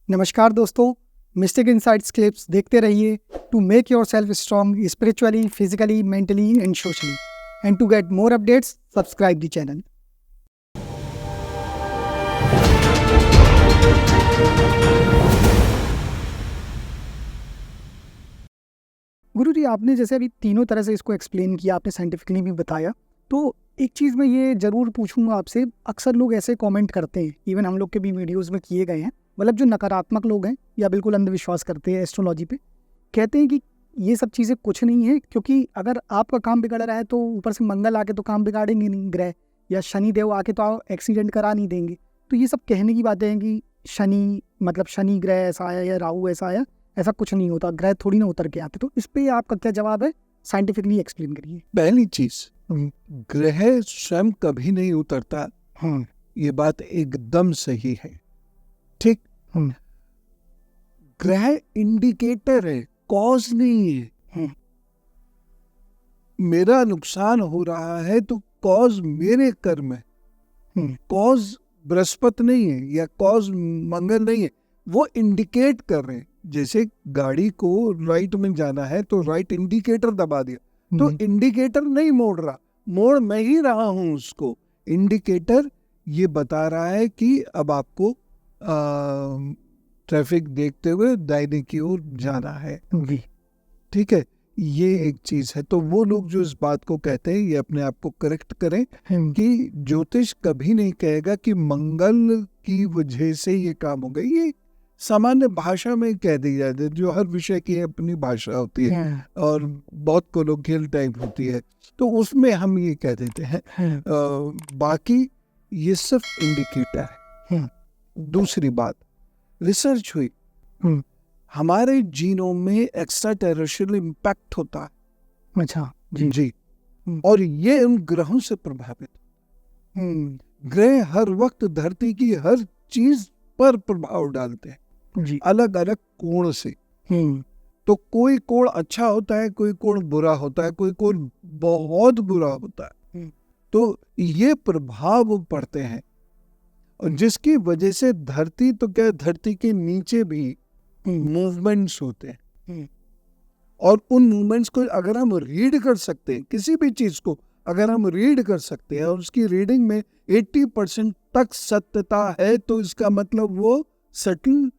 नमस्कार दोस्तों, mistake insights clips देखते रहिए to make yourself strong spiritually, physically, mentally and socially, and to get more updates subscribe the channel. Guru ji, आपने जैसे अभी तीनों तरह से इसको एक्सप्लेन किया, आपने साइंटिफिकली भी बताया, तो एक चीज़ मैं ये ज़रूर पूछूंगा आपसे। अक्सर लोग ऐसे कमेंट करते हैं, इवन हम लोग के भी वीडियोस में किए गए हैं, मतलब जो नकारात्मक लोग हैं या बिल्कुल अंधविश्वास करते हैं एस्ट्रोलॉजी पे, कहते हैं कि ये सब चीज़ें कुछ नहीं है, क्योंकि अगर आपका काम बिगड़ रहा है तो ऊपर से मंगल आके तो काम बिगाड़ेंगे नहीं ग्रह, या शनि देव आके तो एक्सीडेंट करा नहीं देंगे। तो ये सब कहने की बातें हैं कि शनि मतलब शनि ग्रह ऐसा आया या राहु ऐसा आया, ऐसा कुछ नहीं होता, ग्रह थोड़ी ना उतर के आते। तो इस पे आपका क्या जवाब है, साइंटिफिकली एक्सप्लेन करिए। पहली चीज, ग्रह स्वयं कभी नहीं उतरता। ये बात एकदम सही है, ठीक। ग्रह इंडिकेटर है, कॉज नहीं है। मेरा नुकसान हो रहा है तो कॉज मेरे कर्म है, कॉज बृहस्पति नहीं है या कॉज मंगल नहीं है, वो इंडिकेट कर रहे हैं। जैसे गाड़ी को राइट में जाना है तो राइट इंडिकेटर दबा दिया, तो इंडिकेटर नहीं मोड़ रहा, मोड़ मैं ही रहा हूं उसको। इंडिकेटर ये बता रहा है कि अब आपको ट्रैफिक देखते हुए दाहिने की ओर जाना है, ठीक है। ये एक चीज है। तो वो लोग जो इस बात को कहते हैं, ये अपने आप को करेक्ट करें कि ज्योतिष कभी नहीं कहेगा कि मंगल की वजह से ये काम हो गया। ये सामान्य भाषा में कह दी जाती है, जो हर विषय की अपनी भाषा होती है और बहुत कोलोकियल टाइप होती है, तो उसमें हम ये कह देते हैं। बाकी ये सिर्फ इंडिकेटर है। दूसरी बात, रिसर्च हुई, हमारे जीनोम में एक्स्ट्रा टेरेस्ट्रियल इम्पैक्ट होता है। अच्छा जी। और ये उन ग्रहों से प्रभावित। ग्रह हर वक्त धरती की हर चीज पर प्रभाव डालते हैं जी, अलग अलग कोण से। तो कोई कोण अच्छा होता है, कोई कोण बुरा होता है, कोई कोण बहुत बुरा होता है। तो ये प्रभाव पड़ते हैं, और जिसकी वजह से धरती तो क्या, धरती के नीचे भी मूवमेंट्स होते हैं। और उन मूवमेंट्स को अगर हम रीड कर सकते हैं, किसी भी चीज को अगर हम रीड कर सकते हैं और उसकी रीडिंग में 80% तक सत्यता है, तो इसका मतलब वो सटल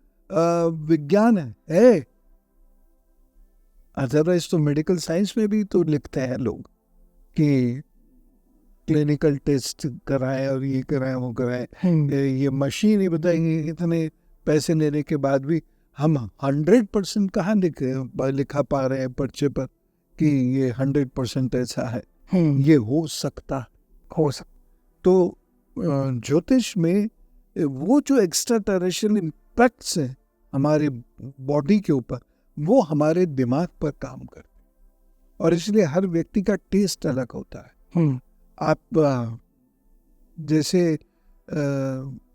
विज्ञान है। अदरवाइज तो मेडिकल साइंस में भी तो लिखते हैं लोग कि क्लिनिकल टेस्ट कराएं और ये कराएं वो कराएं। ये मशीन ही बताएंगे, इतने पैसे लेने के बाद भी हम 100% कहाँ लिखा पा रहे हैं पर्चे पर कि ये 100% ऐसा है। ये हो सकता। तो ज्योतिष में वो जो एक्स्ट्रा टेरेस्ट्रियल इम्पैक्ट्स हैं हमारे बॉडी के ऊपर, वो हमारे दिमाग पर काम करते हैं, और इसलिए हर व्यक्ति का टेस्ट अलग होता है। आप जैसे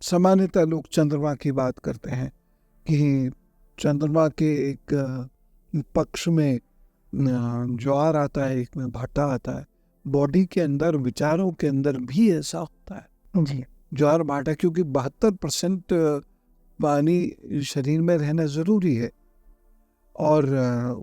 सामान्यतः लोग चंद्रमा की बात करते हैं कि चंद्रमा के एक पक्ष में ज्वार आता है, एक में भाटा आता है। बॉडी के अंदर, विचारों के अंदर भी ऐसा होता है जी। ज्वार भाटा, क्योंकि 72% पानी शरीर में रहना जरूरी है, और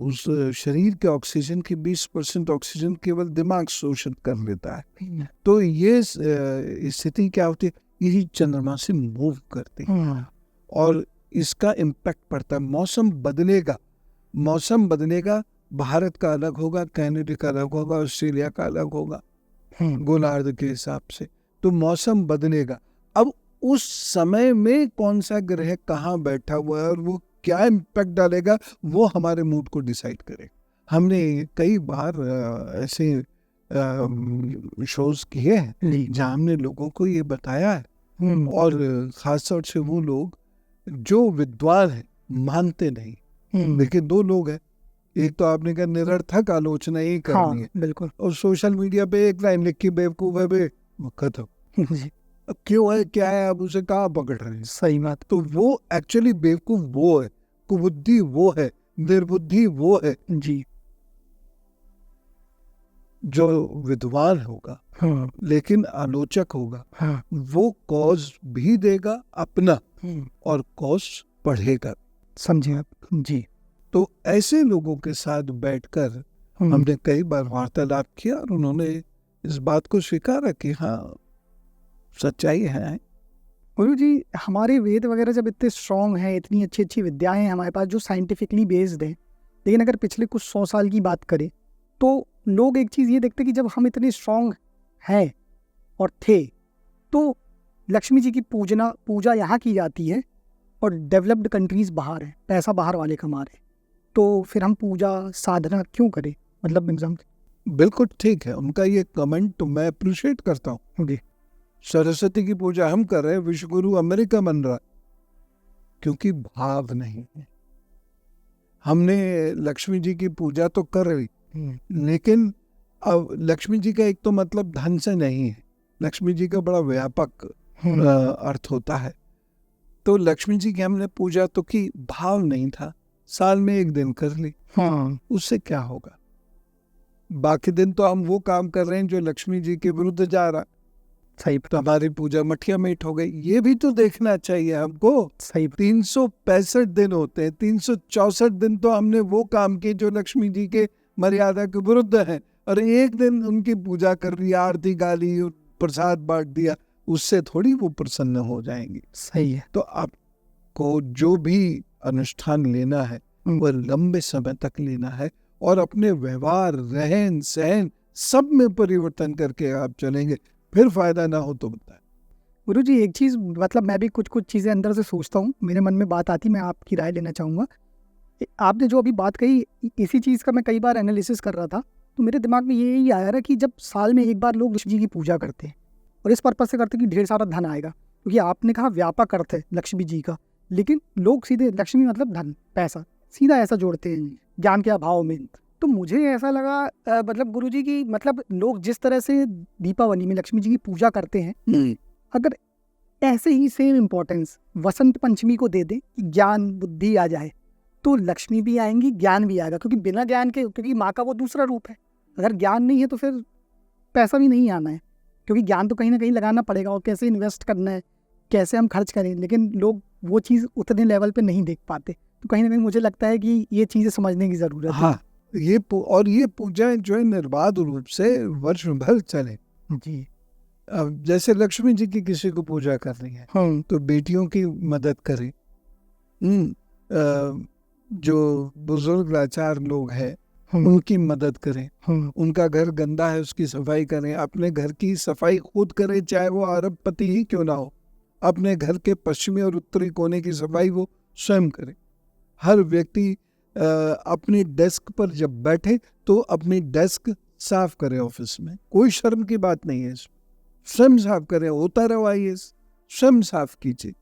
उस शरीर के ऑक्सीजन की 20% ऑक्सीजन केवल दिमाग शोषण कर लेता है। तो ये स्थिति क्या होती है, यही चंद्रमा से मूव करती है और इसका इम्पैक्ट पड़ता है। मौसम बदलेगा, भारत का अलग होगा, कनाडा का अलग होगा, ऑस्ट्रेलिया का अलग होगा गोलार्ध के हिसाब से। तो मौसम बदलेगा। अब उस समय में कौन सा ग्रह कहाँ बैठा हुआ है और वो क्या इम्पैक्ट डालेगा, वो हमारे मूड को डिसाइड करेगा। हमने कई बार ऐसे शोज किए हैं जहाँ हमने लोगों को ये बताया है, और खासतौर से वो लोग जो विद्वान है मानते नहीं। लेकिन दो लोग हैं, एक तो आपने कहा निरर्थक आलोचना ही करनी है, बिल्कुल, और सोशल मीडिया पे एक लाइन लिखी बेवकूफ है बे, खत्म। अब क्यों है, क्या है, अब उसे कहाँ पकड़ रहे हैं। सही बात। तो वो एक्चुअली बेवकूफ वो है, कुबुद्धि वो है, निर्बुद्धि वो है जी। जो विद्वान होगा लेकिन आलोचक होगा, वो कॉज भी देगा अपना और कॉज पढ़ेगा। समझे आप? जी। तो ऐसे लोगों के साथ बैठकर हमने कई बार वार्तालाप किया और उन्होंने इस बात को स्वीकारा कि हाँ, सच्चाई है। गुरु जी, हमारे वेद वगैरह जब इतने स्ट्रॉन्ग हैं, इतनी अच्छी अच्छी विद्याएं हैं हमारे पास जो साइंटिफिकली बेस्ड हैं, लेकिन अगर पिछले कुछ 100 साल की बात करें तो लोग एक चीज़ ये देखते कि जब हम इतने स्ट्रॉन्ग हैं और थे, तो लक्ष्मी जी की पूजा यहाँ की जाती है और डेवलप्ड कंट्रीज़ बाहर हैं, पैसा बाहर वाले कमा रहे हैं, तो फिर हम पूजा साधना क्यों करें? मतलब एग्जाम्पल। बिल्कुल ठीक है, उनका ये कमेंट तो मैं अप्रिशिएट करता हूँ। जी। सरस्वती की पूजा हम कर रहे हैं, विश्वगुरु अमेरिका बन रहा है, क्योंकि भाव नहीं है। हमने लक्ष्मी जी की पूजा तो कर रही, लेकिन अब लक्ष्मी जी का एक तो मतलब धन से नहीं है, लक्ष्मी जी का बड़ा व्यापक अर्थ होता है। तो लक्ष्मी जी की हमने पूजा तो की, भाव नहीं था, साल में एक दिन कर ली, उससे क्या होगा? बाकी दिन तो हम वो काम कर रहे हैं जो लक्ष्मी जी के विरुद्ध जा रहा, सही, तो हमारी पूजा मठिया मीठ हो गई। ये भी तो देखना चाहिए हमको। सही। 365 दिन होते हैं, 364 दिन तो हमने वो काम किए जो लक्ष्मी जी के मर्यादा के विरुद्ध है, और एक दिन उनकी पूजा कर ली, आरती गाली और प्रसाद बांट दिया, उससे थोड़ी वो प्रसन्न हो जाएंगे। सही है। तो आपको जो भी अनुष्ठान लेना है वो लंबे समय तक लेना है, और अपने व्यवहार, रहन सहन सब में परिवर्तन करके आप चलेंगे, फिर फायदा ना हो तो बताएं। गुरु जी, एक चीज़, मतलब मैं भी कुछ चीज़ें अंदर से सोचता हूँ, मेरे मन में बात आती, मैं आपकी राय लेना चाहूँगा। आपने जो अभी बात कही, इसी चीज़ का मैं कई बार एनालिसिस कर रहा था, तो मेरे दिमाग में यही आया रहा कि जब साल में एक बार लोग लक्ष्मी जी की पूजा करते हैं, और इस पर्पज़ से करते हैं कि ढेर सारा धन आएगा, क्योंकि आपने कहा व्यापक अर्थ है लक्ष्मी जी का, लेकिन लोग सीधे लक्ष्मी मतलब धन, पैसा, सीधा ऐसा जोड़ते हैं ज्ञान के अभाव में। तो मुझे ऐसा लगा, मतलब गुरु जी की, मतलब लोग जिस तरह से दीपावली में लक्ष्मी जी की पूजा करते हैं, अगर ऐसे ही सेम इम्पोर्टेंस वसंत पंचमी को दे दें कि ज्ञान बुद्धि आ जाए, तो लक्ष्मी भी आएंगी, ज्ञान भी आएगा, क्योंकि बिना ज्ञान के, क्योंकि माँ का वो दूसरा रूप है, अगर ज्ञान नहीं है तो फिर पैसा भी नहीं आना है, क्योंकि ज्ञान तो कहीं ना कहीं लगाना पड़ेगा, और कैसे इन्वेस्ट करना है, कैसे हम खर्च करें, लेकिन लोग वो चीज़ उतने लेवल पे नहीं देख पाते। तो कहीं ना कहीं मुझे लगता है कि ये चीज़ें समझने की ज़रूरत है। हाँ, ये पूजाएं जो है निर्बाध रूप से वर्ष भर चले। जी। अब जैसे लक्ष्मी जी की किसी को पूजा करनी है, तो बेटियों की मदद करें, जो बुजुर्ग लाचार लोग हैं उनकी मदद करें, उनका घर गंदा है उसकी सफाई करें, अपने घर की सफाई खुद करें, चाहे वो अरबपति ही क्यों ना हो, अपने घर के पश्चिमी और उत्तरी कोने की सफाई वो स्वयं करे। हर व्यक्ति अपनी डेस्क पर जब बैठे तो अपनी डेस्क साफ करे, ऑफिस में कोई शर्म की बात नहीं है, स्वयं साफ करें। होता रहो IAS, स्वयं साफ कीजिए,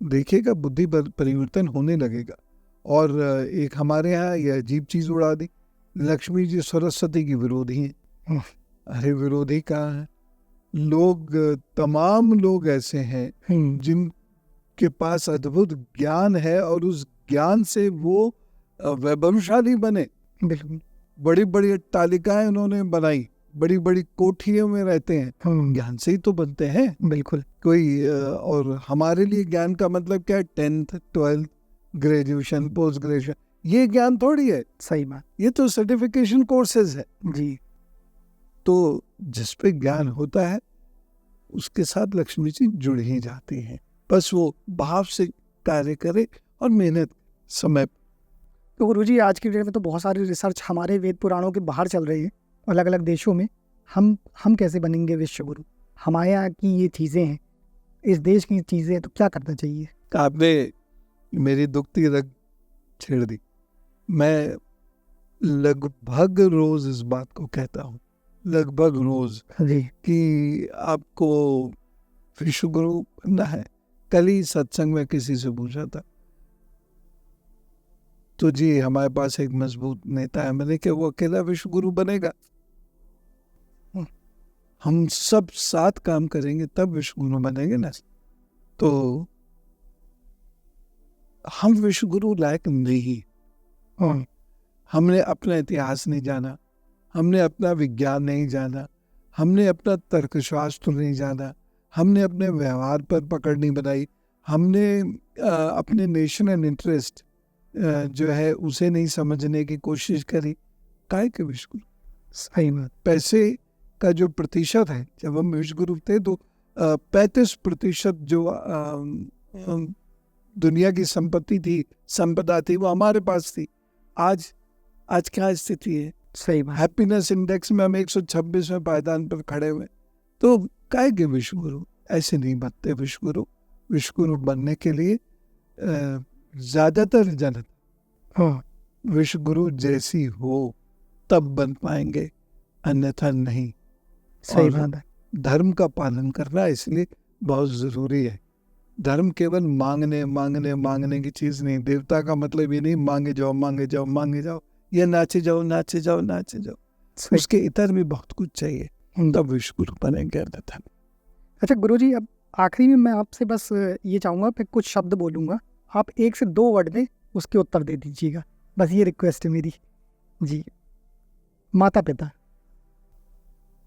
देखिएगा बुद्धि परिवर्तन होने लगेगा। और एक हमारे यहाँ ये अजीब चीज उड़ा दी, लक्ष्मी जी सरस्वती की विरोधी हैं। अरे विरोधी कहाँ है? लोग, तमाम लोग ऐसे हैं जिनके पास अद्भुत ज्ञान है और उस ज्ञान से वो वैभवशाली बने। बिल्कुल। बड़ी बड़ी अट्टालिकाएं उन्होंने बनाई, बड़ी बड़ी कोठियों में रहते हैं, ज्ञान से ही तो बनते हैं। बिल्कुल। कोई और हमारे लिए ज्ञान का मतलब क्या है? 10th 12th graduation, post graduation, ये ज्ञान थोड़ी है। सही बात। ये तो सर्टिफिकेशन कोर्सेज है जी। तो जिस पे ज्ञान होता है उसके साथ लक्ष्मी जी जुड़ ही जाती हैं, बस वो भाव से कार्य करे और मेहनत समय। तो गुरुजी, आज की डेट में तो बहुत सारी रिसर्च हमारे वेद पुराणों के बाहर चल रही है, अलग अलग देशों में। हम कैसे बनेंगे विश्व गुरु? हमारे यहाँ की ये चीज़ें हैं, इस देश की चीज़ें, तो क्या करना चाहिए? आपने मेरी दुखती रग छेड़ दी। मैं लगभग रोज इस बात को कहता हूँ, लगभग रोज, जी, कि आपको विश्व गुरु बनना है। कल ही सत्संग में किसी से पूछा था, तो जी हमारे पास एक मजबूत नेता है। मैंने कहा वो अकेला विश्व गुरु बनेगा? हम सब साथ काम करेंगे तब विश्व गुरु बनेंगे ना। तो हम विश्व गुरु लायक नहीं। हमने अपना इतिहास नहीं जाना, हमने अपना विज्ञान नहीं जाना, हमने अपना तर्कशास्त्र नहीं जाना, हमने अपने व्यवहार पर पकड़ नहीं बनाई, हमने अपने नेशनल इंटरेस्ट जो है उसे नहीं समझने की कोशिश करी, काहे के विश्व गुरु। सही बात। पैसे का जो प्रतिशत है, जब हम विश्व गुरु थे तो 35% जो दुनिया की संपत्ति थी, संपदा थी, वो हमारे पास थी। आज क्या स्थिति है? सही बात। हैप्पीनेस इंडेक्स में हम 126वें पायदान पर खड़े हुए। तो काहे के विश्व गुरु? ऐसे नहीं बनते विश्व गुरु। विश्व गुरु बनने के लिए ज्यादातर जनता हाँ, विश्व गुरु जैसी हो तब बन पाएंगे, अन्यथा नहीं। सही और बात है। धर्म का पालन करना इसलिए बहुत जरूरी है। धर्म केवल मांगने की चीज नहीं। देवता का मतलब ये नहीं मांगे जाओ मांगे जाओ मांगे जाओ, या नाचे जाओ नाचे जाओ नाचे जाओ। सही। उसके इतर भी बहुत कुछ चाहिए, तब विश्व गुरु बनेंगे, अन्यथा नहीं। अच्छा गुरुजी, अब आखिरी में मैं आपसे बस ये चाहूँगा, मैं कुछ शब्द बोलूँगा, आप 1 से 2 वर्ड में उसके उत्तर दे दीजिएगा, बस ये रिक्वेस्ट है मेरी जी। माता पिता,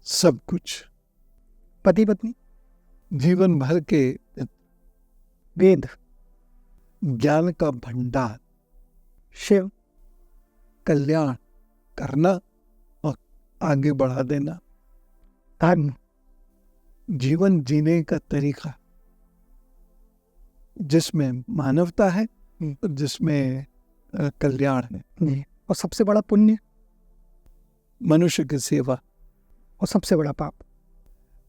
सब कुछ, पति पत्नी, जीवन भर के वेद, ज्ञान का भंडार, शिव, कल्याण करना और आगे बढ़ा देना, धर्म, जीवन जीने का तरीका जिसमें मानवता है और जिसमें कल्याण है, जी, और सबसे बड़ा पुण्य मनुष्य की सेवा, और सबसे बड़ा पाप।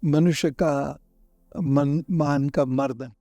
मनुष्य का मान का मर्दन।